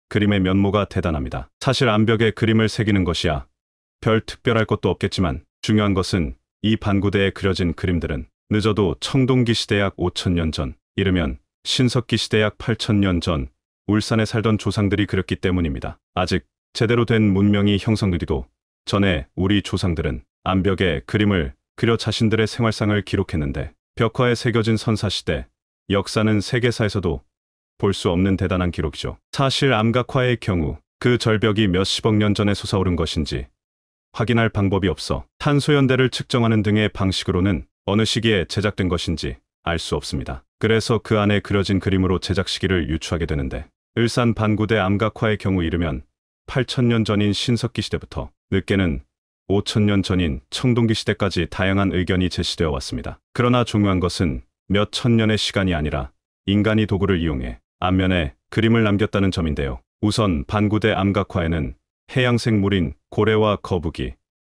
그림의 면모가 대단합니다. 사실 암벽에 그림을 새기는 것이야 별 특별할 것도 없겠지만 중요한 것은 이 반구대에 그려진 그림들은 늦어도 청동기 시대 약 5,000년 전, 이르면 신석기 시대 약 8,000년 전 울산에 살던 조상들이 그렸기 때문입니다. 아직 제대로 된 문명이 형성되기도 전에 우리 조상들은 암벽에 그림을 그려 자신들의 생활상을 기록했는데 벽화에 새겨진 선사시대, 역사는 세계사에서도 볼 수 없는 대단한 기록이죠. 사실 암각화의 경우 그 절벽이 몇십억 년 전에 솟아오른 것인지 확인할 방법이 없어 탄소연대를 측정하는 등의 방식으로는 어느 시기에 제작된 것인지 알 수 없습니다. 그래서 그 안에 그려진 그림으로 제작 시기를 유추하게 되는데 울산 반구대 암각화의 경우 이르면 8,000년 전인 신석기 시대부터 늦게는 5,000년 전인 청동기 시대까지 다양한 의견이 제시되어 왔습니다. 그러나 중요한 것은 몇 천 년의 시간이 아니라 인간이 도구를 이용해 앞면에 그림을 남겼다는 점인데요. 우선 반구대 암각화에는 해양생물인 고래와 거북이,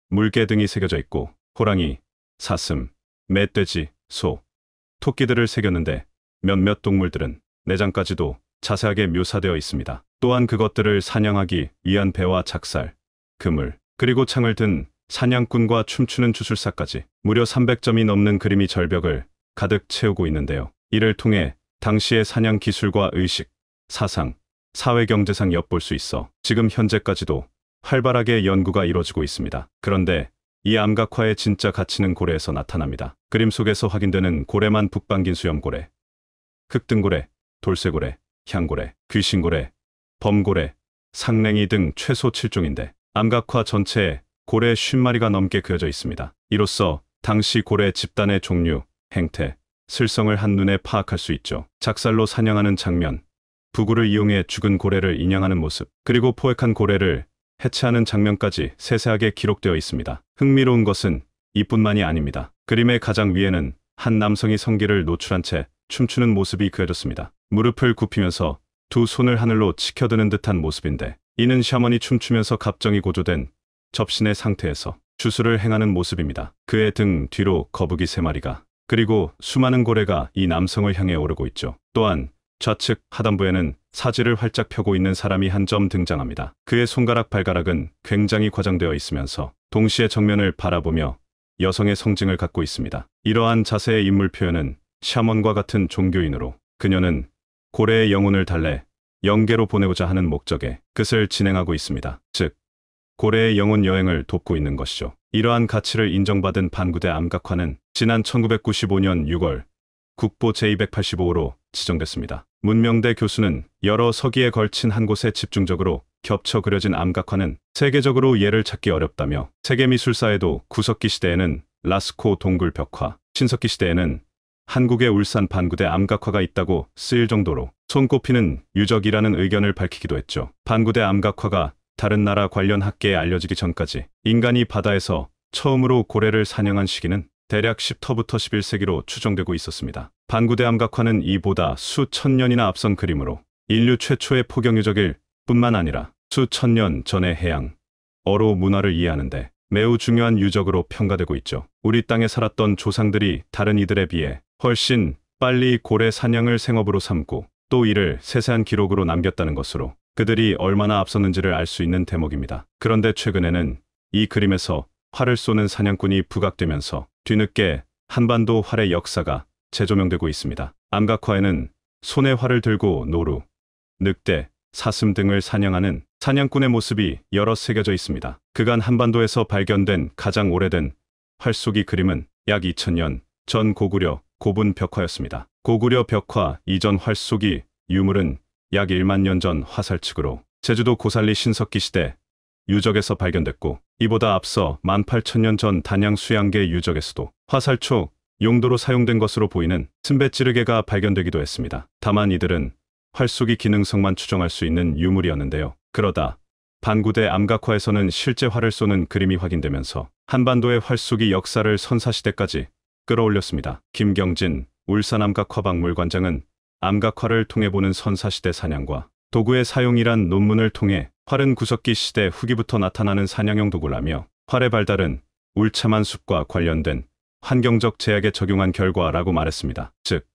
물개 등이 새겨져 있고 호랑이, 사슴, 멧돼지, 소, 토끼들을 새겼는데 몇몇 동물들은 내장까지도 자세하게 묘사되어 있습니다. 또한 그것들을 사냥하기 위한 배와 작살, 그물, 그리고 창을 든 사냥꾼과 춤추는 주술사까지 무려 300점이 넘는 그림이 절벽을 가득 채우고 있는데요. 이를 통해 당시의 사냥 기술과 의식, 사상, 사회경제상 엿볼 수 있어 지금 현재까지도 활발하게 연구가 이루어지고 있습니다. 그런데 이 암각화의 진짜 가치는 고래에서 나타납니다. 그림 속에서 확인되는 고래만 북방긴 수염고래, 흑등고래, 돌쇠고래, 향고래, 귀신고래, 범고래, 상냉이 등 최소 7종인데 암각화 전체에 고래 50마리가 넘게 그려져 있습니다. 이로써 당시 고래 집단의 종류, 행태, 슬성을 한눈에 파악할 수 있죠. 작살로 사냥하는 장면, 부구를 이용해 죽은 고래를 인양하는 모습, 그리고 포획한 고래를 해체하는 장면까지 세세하게 기록되어 있습니다. 흥미로운 것은 이뿐만이 아닙니다. 그림의 가장 위에는 한 남성이 성기를 노출한 채 춤추는 모습이 그려졌습니다. 무릎을 굽히면서 두 손을 하늘로 치켜드는 듯한 모습인데 이는 샤먼이 춤추면서 갑정이 고조된 접신의 상태에서 주술을 행하는 모습입니다. 그의 등 뒤로 거북이 3마리가 그리고 수많은 고래가 이 남성을 향해 오르고 있죠. 또한 좌측 하단부에는 사지를 활짝 펴고 있는 사람이 한 점 등장합니다. 그의 손가락 발가락은 굉장히 과장되어 있으면서 동시에 정면을 바라보며 여성의 성징을 갖고 있습니다. 이러한 자세의 인물 표현은 샤먼과 같은 종교인으로 그녀는 고래의 영혼을 달래 영계로 보내고자 하는 목적의 뜻을 진행하고 있습니다. 즉, 고래의 영혼 여행을 돕고 있는 것이죠. 이러한 가치를 인정받은 반구대 암각화는 지난 1995년 6월 국보 제285호로 지정됐습니다. 문명대 교수는 여러 서기에 걸친 한 곳에 집중적으로 겹쳐 그려진 암각화는 세계적으로 예를 찾기 어렵다며 세계미술사에도 구석기 시대에는 라스코 동굴 벽화, 신석기 시대에는 한국의 울산 반구대 암각화가 있다고 쓰일 정도로 손꼽히는 유적이라는 의견을 밝히기도 했죠. 반구대 암각화가 다른 나라 관련 학계에 알려지기 전까지 인간이 바다에서 처음으로 고래를 사냥한 시기는 대략 10터부터 11세기로 추정되고 있었습니다. 반구대 암각화는 이보다 수천 년이나 앞선 그림으로 인류 최초의 포경유적일 뿐만 아니라 수천 년 전의 해양, 어로 문화를 이해하는데 매우 중요한 유적으로 평가되고 있죠. 우리 땅에 살았던 조상들이 다른 이들에 비해 훨씬 빨리 고래 사냥을 생업으로 삼고 또 이를 세세한 기록으로 남겼다는 것으로 그들이 얼마나 앞섰는지를 알 수 있는 대목입니다. 그런데 최근에는 이 그림에서 활을 쏘는 사냥꾼이 부각되면서 뒤늦게 한반도 활의 역사가 재조명되고 있습니다. 암각화에는 손에 활을 들고 노루, 늑대, 사슴 등을 사냥하는 사냥꾼의 모습이 여럿 새겨져 있습니다. 그간 한반도에서 발견된 가장 오래된 활쏘기 그림은 약 2000년 전 고구려 고분 벽화였습니다. 고구려 벽화 이전 활쏘기 유물은 약 1만 년 전 화살측으로 제주도 고살리 신석기 시대 유적에서 발견됐고 이보다 앞서 18,000년 전 단양 수양계 유적에서도 화살촉 용도로 사용된 것으로 보이는 승배찌르개가 발견되기도 했습니다. 다만 이들은 활쏘기 기능성만 추정할 수 있는 유물이었는데요. 그러다 반구대 암각화에서는 실제 활을 쏘는 그림이 확인되면서 한반도의 활쏘기 역사를 선사시대까지 끌어올렸습니다. 김경진 울산 암각화박물관장은 암각화를 통해 보는 선사시대 사냥과 도구의 사용이란 논문을 통해 활은 구석기 시대 후기부터 나타나는 사냥용 도구라며 활의 발달은 울참한 숲과 관련된 환경적 제약에 적용한 결과라고 말했습니다. 즉,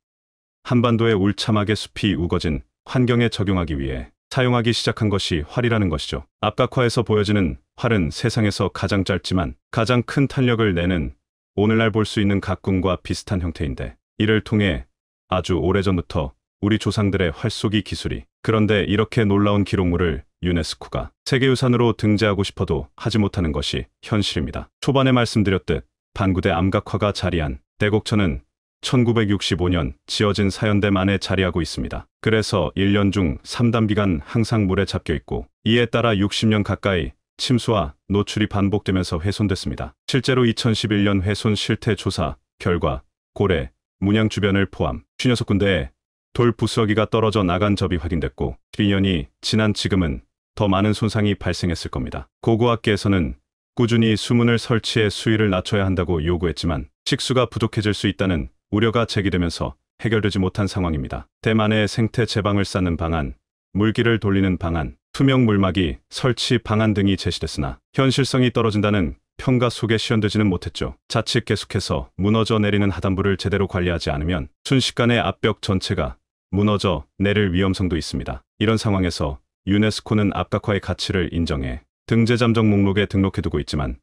한반도의 울참하게 숲이 우거진 환경에 적용하기 위해 사용하기 시작한 것이 활이라는 것이죠. 암각화에서 보여지는 활은 세상에서 가장 짧지만 가장 큰 탄력을 내는 오늘날 볼 수 있는 각군과 비슷한 형태인데 이를 통해 아주 오래전부터 우리 조상들의 활쏘기 기술이 그런데 이렇게 놀라운 기록물을 유네스코가 세계유산으로 등재하고 싶어도 하지 못하는 것이 현실입니다. 초반에 말씀드렸듯 반구대 암각화가 자리한 대곡천은 1965년 지어진 사연대만에 자리하고 있습니다. 그래서 1년 중 3단기간 항상 물에 잠겨 있고 이에 따라 60년 가까이 침수와 노출이 반복되면서 훼손됐습니다. 실제로 2011년 훼손 실태 조사 결과 고래, 문양 주변을 포함 56군데에 돌 부스러기가 떨어져 나간 점이 확인됐고 12년이 지난 지금은 더 많은 손상이 발생했을 겁니다. 고고학계에서는 꾸준히 수문을 설치해 수위를 낮춰야 한다고 요구했지만 식수가 부족해질 수 있다는 우려가 제기되면서 해결되지 못한 상황입니다. 대만의 생태 제방을 쌓는 방안, 물길을 돌리는 방안, 투명 물막이 설치 방안 등이 제시됐으나 현실성이 떨어진다는 평가 속에 실현되지는 못했죠. 자칫 계속해서 무너져 내리는 하단부를 제대로 관리하지 않으면 순식간에 앞벽 전체가 무너져 내릴 위험성도 있습니다. 이런 상황에서 유네스코는 암각화의 가치를 인정해 등재 잠정 목록에 등록해두고 있지만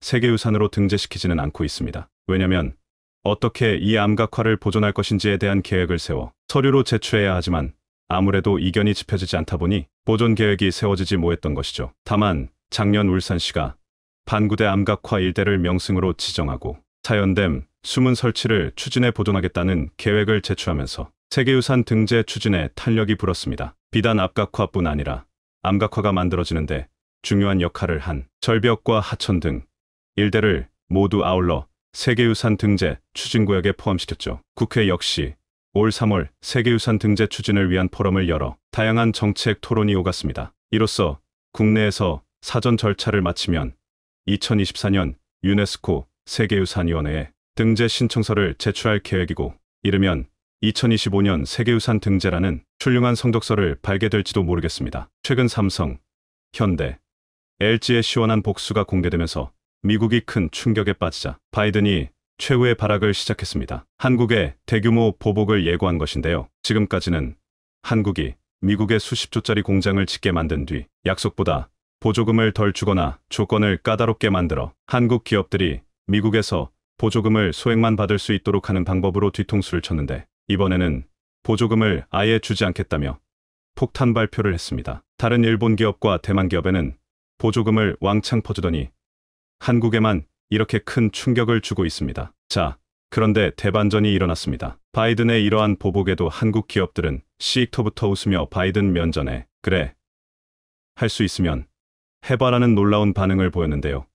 세계유산으로 등재시키지는 않고 있습니다. 왜냐하면 어떻게 이 암각화를 보존할 것인지에 대한 계획을 세워 서류로 제출해야 하지만 아무래도 이견이 짚혀지지 않다 보니 보존 계획이 세워지지 못했던 것이죠. 다만 작년 울산시가 반구대 암각화 일대를 명승으로 지정하고 사연댐 수문 설치를 추진해 보존하겠다는 계획을 제출하면서 세계유산 등재 추진에 탄력이 불었습니다. 비단 암각화뿐 아니라 암각화가 만들어지는데 중요한 역할을 한 절벽과 하천 등 일대를 모두 아울러 세계유산 등재 추진구역에 포함시켰죠. 국회 역시 올 3월 세계유산 등재 추진을 위한 포럼을 열어 다양한 정책 토론이 오갔습니다. 이로써 국내에서 사전 절차를 마치면 2024년 유네스코 세계유산위원회에 등재 신청서를 제출할 계획이고 이르면 2025년 세계유산 등재라는 훌륭한 성적서를 발견될지도 모르겠습니다. 최근 삼성, 현대, LG의 시원한 복수가 공개되면서 미국이 큰 충격에 빠지자 바이든이 최후의 발악을 시작했습니다. 한국에 대규모 보복을 예고한 것인데요. 지금까지는 한국이 미국에 수십조짜리 공장을 짓게 만든 뒤 약속보다 보조금을 덜 주거나 조건을 까다롭게 만들어 한국 기업들이 미국에서 보조금을 소액만 받을 수 있도록 하는 방법으로 뒤통수를 쳤는데 이번에는 보조금을 아예 주지 않겠다며 폭탄 발표를 했습니다. 다른 일본 기업과 대만 기업에는 보조금을 왕창 퍼주더니 한국에만 이렇게 큰 충격을 주고 있습니다. 자, 그런데 대반전이 일어났습니다. 바이든의 이러한 보복에도 한국 기업들은 시익토부터 웃으며 바이든 면전에 그래, 할 수 있으면 해봐라는 놀라운 반응을 보였는데요.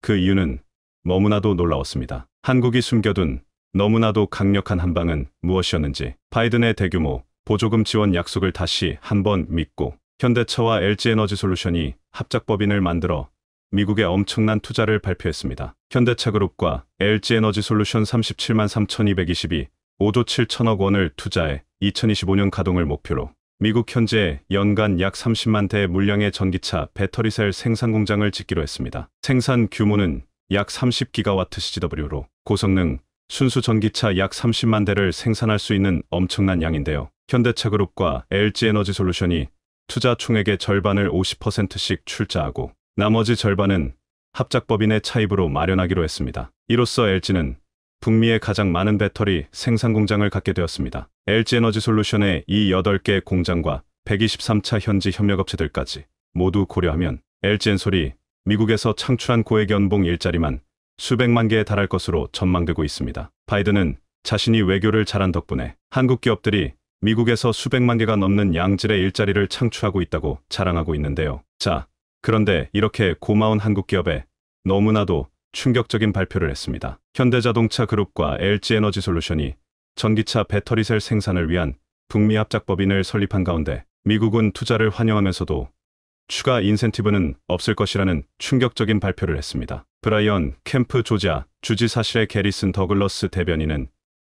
그 이유는 너무나도 놀라웠습니다. 한국이 숨겨둔 너무나도 강력한 한방은 무엇이었는지 바이든의 대규모 보조금 지원 약속을 다시 한번 믿고 현대차와 LG에너지솔루션이 합작법인을 만들어 미국에 엄청난 투자를 발표했습니다. 현대차그룹과 LG에너지솔루션 37만 3,222, 5조 7천억 원을 투자해 2025년 가동을 목표로 미국 현재 연간 약 30만 대 물량의 전기차 배터리셀 생산 공장을 짓기로 했습니다. 생산 규모는 약 30기가와트 CGW로 고성능 순수 전기차 약 30만 대를 생산할 수 있는 엄청난 양인데요. 현대차그룹과 LG에너지솔루션이 투자 총액의 절반을 50%씩 출자하고 나머지 절반은 합작법인의 차입으로 마련하기로 했습니다. 이로써 LG는 북미의 가장 많은 배터리 생산 공장을 갖게 되었습니다. LG에너지솔루션의 이 8개 공장과 123차 현지 협력업체들까지 모두 고려하면 LG엔솔이 미국에서 창출한 고액 연봉 일자리만 수백만 개에 달할 것으로 전망되고 있습니다. 바이든은 자신이 외교를 잘한 덕분에 한국 기업들이 미국에서 수백만 개가 넘는 양질의 일자리를 창출하고 있다고 자랑하고 있는데요. 자, 그런데 이렇게 고마운 한국 기업에 너무나도 충격적인 발표를 했습니다. 현대자동차 그룹과 LG에너지솔루션이 전기차 배터리셀 생산을 위한 북미 합작법인을 설립한 가운데 미국은 투자를 환영하면서도 추가 인센티브는 없을 것이라는 충격적인 발표를 했습니다. 브라이언 캠프 조지아 주지사실의 게리슨 더글러스 대변인은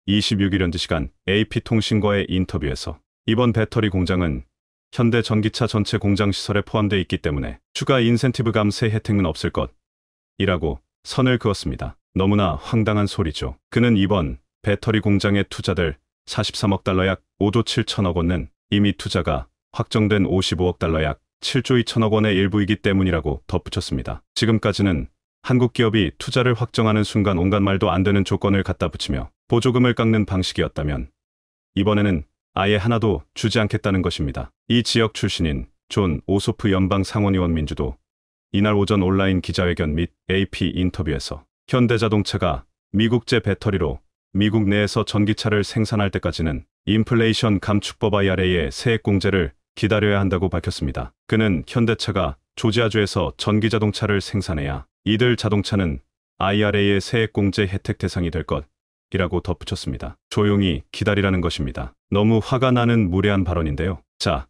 26일 현지 시간 AP통신과의 인터뷰에서 이번 배터리 공장은 현대 전기차 전체 공장 시설에 포함되어 있기 때문에 추가 인센티브 감세 혜택은 없을 것이라고 선을 그었습니다. 너무나 황당한 소리죠. 그는 이번 배터리 공장에 투자될 43억 달러 약 5조 7천억 원은 이미 투자가 확정된 55억 달러 약 7조 2천억 원의 일부이기 때문이라고 덧붙였습니다. 지금까지는 한국 기업이 투자를 확정하는 순간 온갖 말도 안 되는 조건을 갖다 붙이며 보조금을 깎는 방식이었다면 이번에는 아예 하나도 주지 않겠다는 것입니다. 이 지역 출신인 존 오소프 연방 상원의원 민주도 이날 오전 온라인 기자회견 및 AP 인터뷰에서 현대자동차가 미국제 배터리로 미국 내에서 전기차를 생산할 때까지는 인플레이션 감축법 IRA의 세액 공제를 기다려야 한다고 밝혔습니다. 그는 현대차가 조지아주에서 전기자동차를 생산해야 이들 자동차는 IRA의 세액 공제 혜택 대상이 될 것이라고 덧붙였습니다. 조용히 기다리라는 것입니다. 너무 화가 나는 무례한 발언인데요. 자,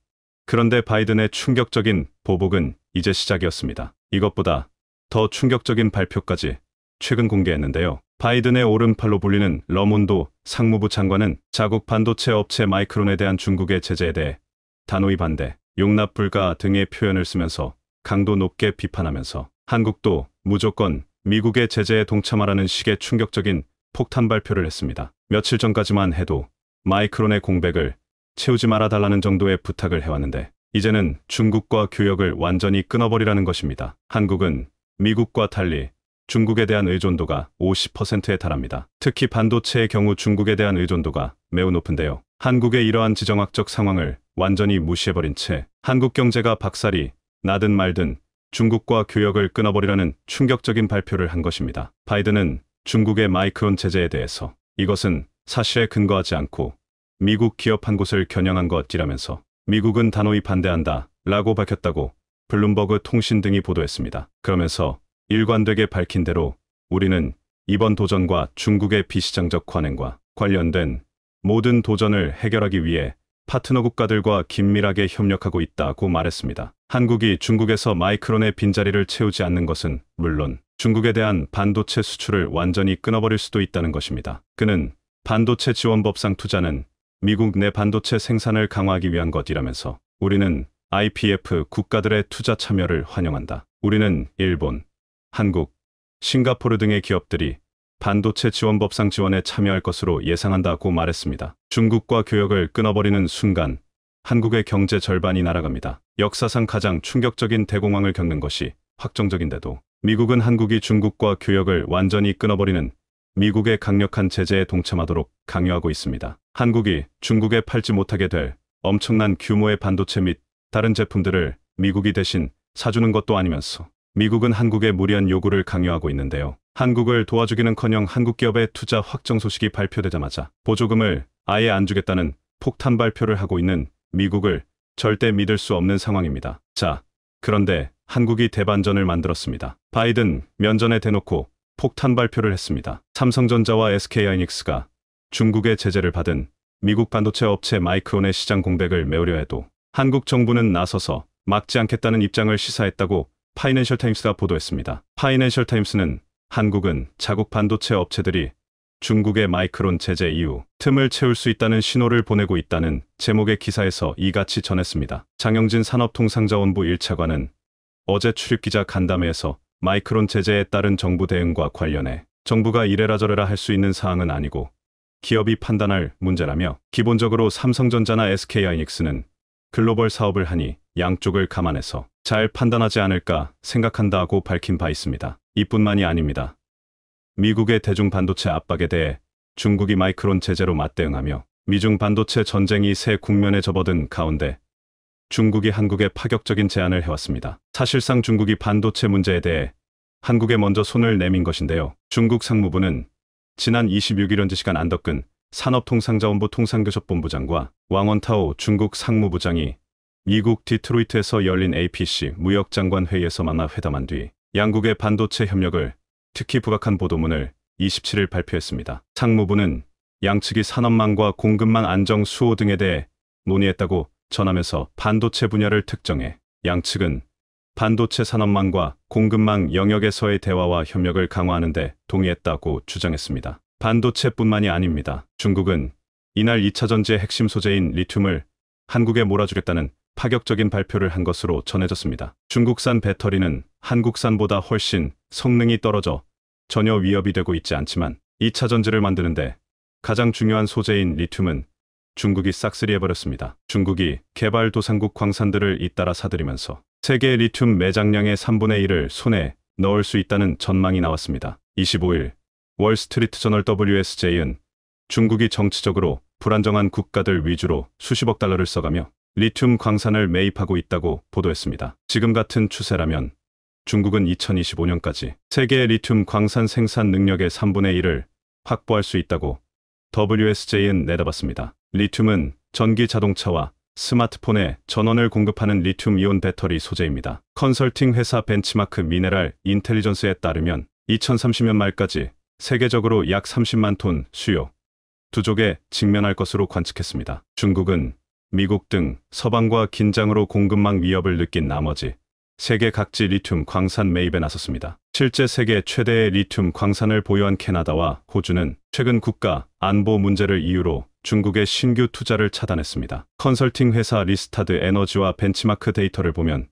그런데 바이든의 충격적인 보복은 이제 시작이었습니다. 이것보다 더 충격적인 발표까지 최근 공개했는데요. 바이든의 오른팔로 불리는 러몬도 상무부 장관은 자국 반도체 업체 마이크론에 대한 중국의 제재에 대해 단호히 반대, 용납 불가 등의 표현을 쓰면서 강도 높게 비판하면서 한국도 무조건 미국의 제재에 동참하라는 식의 충격적인 폭탄 발표를 했습니다. 며칠 전까지만 해도 마이크론의 공백을 채우지 말아달라는 정도의 부탁을 해왔는데 이제는 중국과 교역을 완전히 끊어버리라는 것입니다. 한국은 미국과 달리 중국에 대한 의존도가 50%에 달합니다. 특히 반도체의 경우 중국에 대한 의존도가 매우 높은데요. 한국의 이러한 지정학적 상황을 완전히 무시해버린 채 한국 경제가 박살이 나든 말든 중국과 교역을 끊어버리라는 충격적인 발표를 한 것입니다. 바이든은 중국의 마이크론 제재에 대해서 이것은 사실에 근거하지 않고 미국 기업 한 곳을 겨냥한 것이라면서 미국은 단호히 반대한다 라고 밝혔다고 블룸버그 통신 등이 보도했습니다. 그러면서 일관되게 밝힌 대로 우리는 이번 도전과 중국의 비시장적 관행과 관련된 모든 도전을 해결하기 위해 파트너 국가들과 긴밀하게 협력하고 있다고 말했습니다. 한국이 중국에서 마이크론의 빈자리를 채우지 않는 것은 물론 중국에 대한 반도체 수출을 완전히 끊어버릴 수도 있다는 것입니다. 그는 반도체 지원법상 투자는 미국 내 반도체 생산을 강화하기 위한 것이라면서 우리는 IPF 국가들의 투자 참여를 환영한다. 우리는 일본, 한국, 싱가포르 등의 기업들이 반도체 지원법상 지원에 참여할 것으로 예상한다고 말했습니다. 중국과 교역을 끊어버리는 순간 한국의 경제 절반이 날아갑니다. 역사상 가장 충격적인 대공황을 겪는 것이 확정적인데도 미국은 한국이 중국과 교역을 완전히 끊어버리는 미국의 강력한 제재에 동참하도록 강요하고 있습니다. 한국이 중국에 팔지 못하게 될 엄청난 규모의 반도체 및 다른 제품들을 미국이 대신 사주는 것도 아니면서 미국은 한국에 무리한 요구를 강요하고 있는데요. 한국을 도와주기는커녕 한국 기업의 투자 확정 소식이 발표되자마자 보조금을 아예 안 주겠다는 폭탄 발표를 하고 있는 미국을 절대 믿을 수 없는 상황입니다. 자, 그런데 한국이 대반전을 만들었습니다. 바이든 면전에 대놓고 폭탄 발표를 했습니다. 삼성전자와 SK하이닉스가 중국의 제재를 받은 미국 반도체 업체 마이크론의 시장 공백을 메우려 해도 한국 정부는 나서서 막지 않겠다는 입장을 시사했다고 파이낸셜 타임스가 보도했습니다. 파이낸셜 타임스는 한국은 자국 반도체 업체들이 중국의 마이크론 제재 이후 틈을 채울 수 있다는 신호를 보내고 있다는 제목의 기사에서 이같이 전했습니다. 장영진 산업통상자원부 1차관은 어제 출입기자 간담회에서 마이크론 제재에 따른 정부 대응과 관련해 정부가 이래라 저래라 할 수 있는 사항은 아니고 기업이 판단할 문제라며 기본적으로 삼성전자나 SK하이닉스는 글로벌 사업을 하니 양쪽을 감안해서 잘 판단하지 않을까 생각한다고 밝힌 바 있습니다. 이뿐만이 아닙니다. 미국의 대중 반도체 압박에 대해 중국이 마이크론 제재로 맞대응하며 미중 반도체 전쟁이 새 국면에 접어든 가운데 중국이 한국에 파격적인 제안을 해왔습니다. 사실상 중국이 반도체 문제에 대해 한국에 먼저 손을 내민 것인데요. 중국 상무부는 지난 26일 현지 시간 안덕근 산업통상자원부 통상교섭본부장과 왕원타오 중국 상무부장이 미국 디트로이트에서 열린 APC 무역장관 회의에서 만나 회담한 뒤 양국의 반도체 협력을 특히 부각한 보도문을 27일 발표했습니다. 상무부는 양측이 산업망과 공급망 안정 수호 등에 대해 논의했다고 전하면서 반도체 분야를 특정해 양측은 반도체 산업망과 공급망 영역에서의 대화와 협력을 강화하는 데 동의했다고 주장했습니다. 반도체뿐만이 아닙니다. 중국은 이날 2차 전지의 핵심 소재인 리튬을 한국에 몰아주겠다는 파격적인 발표를 한 것으로 전해졌습니다. 중국산 배터리는 한국산보다 훨씬 성능이 떨어져 전혀 위협이 되고 있지 않지만 2차 전지를 만드는데 가장 중요한 소재인 리튬은 중국이 싹쓸이해버렸습니다. 중국이 개발도상국 광산들을 잇따라 사들이면서 세계 리튬 매장량의 3분의 1을 손에 넣을 수 있다는 전망이 나왔습니다. 25일 월스트리트 저널 WSJ는 중국이 정치적으로 불안정한 국가들 위주로 수십억 달러를 써가며 리튬 광산을 매입하고 있다고 보도했습니다. 지금 같은 추세라면 중국은 2025년까지 세계 리튬 광산 생산 능력의 3분의 1을 확보할 수 있다고 WSJ는 내다봤습니다. 리튬은 전기 자동차와 스마트폰에 전원을 공급하는 리튬이온 배터리 소재입니다. 컨설팅 회사 벤치마크 미네랄 인텔리전스에 따르면 2030년 말까지 세계적으로 약 30만 톤 수요 부족에 직면할 것으로 관측했습니다. 중국은 미국 등 서방과 긴장으로 공급망 위협을 느낀 나머지 세계 각지 리튬 광산 매입에 나섰습니다. 실제 세계 최대의 리튬 광산을 보유한 캐나다와 호주는 최근 국가 안보 문제를 이유로 중국의 신규 투자를 차단했습니다. 컨설팅 회사 리스타드 에너지와 벤치마크 데이터를 보면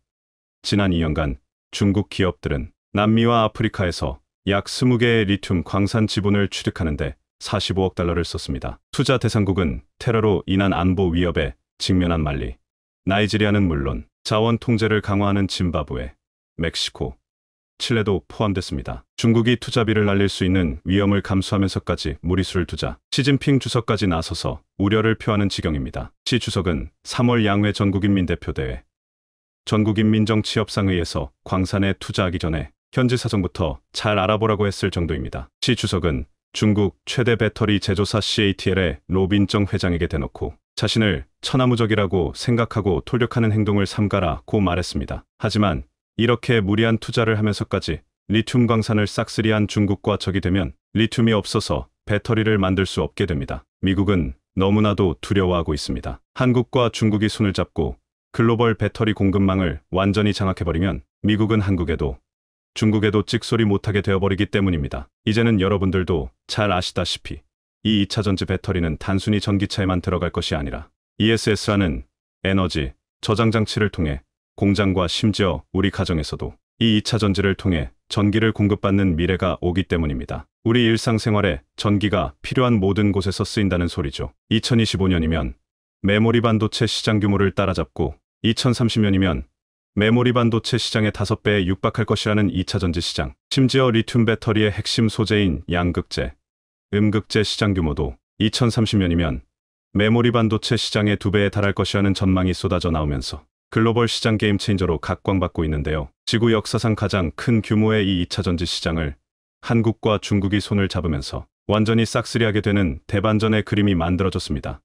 지난 2년간 중국 기업들은 남미와 아프리카에서 약 20개의 리튬 광산 지분을 취득하는데 45억 달러를 썼습니다. 투자 대상국은 테러로 인한 안보 위협에 직면한 말리, 나이지리아는 물론 자원 통제를 강화하는 짐바브웨, 멕시코, 칠레도 포함됐습니다. 중국이 투자비를 날릴 수 있는 위험을 감수하면서까지 무리수를 두자 시진핑 주석까지 나서서 우려를 표하는 지경입니다. 시 주석은 3월 양회 전국인민대표대회 전국인민정치협상회의에서 광산에 투자하기 전에 현지 사정부터 잘 알아보라고 했을 정도입니다. 시 주석은 중국 최대 배터리 제조사 CATL의 로빈정 회장에게 대놓고 자신을 천하무적이라고 생각하고 돌격하는 행동을 삼가라고 말했습니다. 하지만 이렇게 무리한 투자를 하면서까지 리튬 광산을 싹쓸이한 중국과 적이 되면 리튬이 없어서 배터리를 만들 수 없게 됩니다. 미국은 너무나도 두려워하고 있습니다. 한국과 중국이 손을 잡고 글로벌 배터리 공급망을 완전히 장악해버리면 미국은 한국에도 중국에도 찍소리 못하게 되어버리기 때문입니다. 이제는 여러분들도 잘 아시다시피 이 2차 전지 배터리는 단순히 전기차에만 들어갈 것이 아니라 ESS라는 에너지 저장 장치를 통해 공장과 심지어 우리 가정에서도 이 2차 전지를 통해 전기를 공급받는 미래가 오기 때문입니다. 우리 일상생활에 전기가 필요한 모든 곳에서 쓰인다는 소리죠. 2025년이면 메모리 반도체 시장 규모를 따라잡고 2030년이면 메모리 반도체 시장의 5배에 육박할 것이라는 2차 전지 시장. 심지어 리튬 배터리의 핵심 소재인 양극재, 음극재 시장 규모도 2030년이면 메모리 반도체 시장의 2배에 달할 것이라는 전망이 쏟아져 나오면서 글로벌 시장 게임 체인저로 각광받고 있는데요. 지구 역사상 가장 큰 규모의 이 2차 전지 시장을 한국과 중국이 손을 잡으면서 완전히 싹쓸이하게 되는 대반전의 그림이 만들어졌습니다.